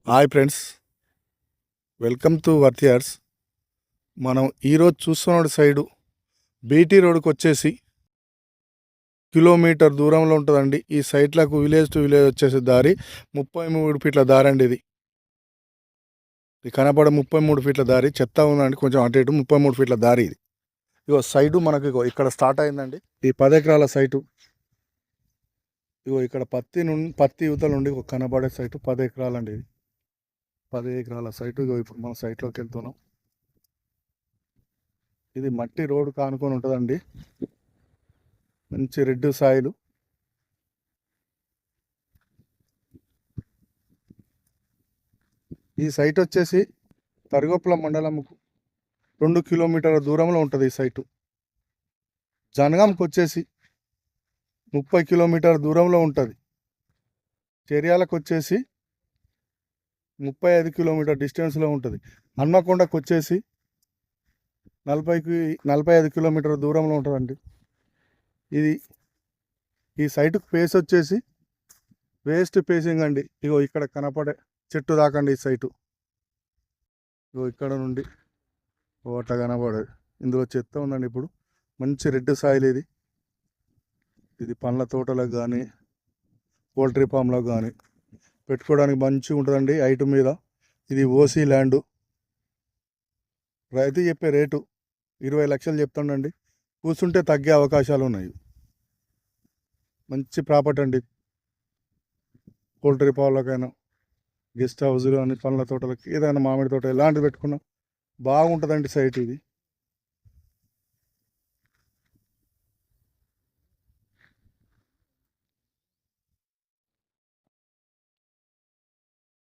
Hi friends, welcome to వర్తియార్స్. మనం ఈరోజు చూస్తున్న సైడు బీటీ రోడ్కి వచ్చేసి కిలోమీటర్ దూరంలో ఉంటుందండి. ఈ సైట్లకు విలేజ్ టు విలేజ్ వచ్చేసి దారి 33 ఫీట్ల దారి అండి. ఇది కనపడే 33 ఫీట్ల దారి. చెత్త ఉందండి కొంచెం అటు ఇటు. 33 ఫీట్ల దారి ఇది. ఇగో సైడు మనకు ఇగో ఇక్కడ స్టార్ట్ అయిందండి. ఈ 10 ఎకరాల సైటు. ఇగో ఇక్కడ పత్తి యువతల నుండి కనబడే సైటు 10 ఎకరాలండి. ఇది 10 ఎకరాల సైటు. ఇగో ఇప్పుడు మనం సైట్లోకి వెళ్తున్నాం. ఇది మట్టి రోడ్డు కానుకొని ఉంటుందండి. మంచి రెడ్ సాయిలు. ఈ సైట్ వచ్చేసి తరిగొప్పల మండలంకు 2 కిలోమీటర్ల దూరంలో ఉంటుంది. ఈ సైటు జనగాంకి వచ్చేసి 30 కిలోమీటర్ల దూరంలో ఉంటుంది. చర్యాలకు వచ్చేసి 35 కిలోమీటర్ డిస్టెన్స్లో ఉంటుంది. హన్మకొండకు వచ్చేసి 45 కిలోమీటర్ల దూరంలో ఉంటుందండి. ఇది ఈ సైటుకు ఫేస్ వచ్చేసి వేస్ట్ ఫేసింగ్ అండి. ఇగో ఇక్కడ కనపడే చెట్టు దాకండి ఈ సైటు. ఇగో ఇక్కడ నుండి ఓట కనపడేది. ఇందులో చెత్త ఉందండి. ఇప్పుడు మంచి రెడ్ సాయిల్ ఇది. ఇది పండ్ల తోటలకు కానీ పోల్ట్రీ ఫామ్లకు కానీ పెట్టుకోవడానికి మంచిగా ఉంటుందండి. హైట్ మీద ఇది ఓసీ ల్యాండు. రైతు చెప్పే రేటు 20 లక్షలు చెప్తాడండి. కూర్చుంటే తగ్గే అవకాశాలు ఉన్నాయి. మంచి ప్రాపర్టీ అండి. పోల్ట్రీ ఫామ్లకైనా గెస్ట్ హౌస్లు అని పండ్ల తోటలకి ఏదైనా మామిడి తోట ఇలాంటివి పెట్టుకున్నా బాగుంటుందండి సైట్ ఇది.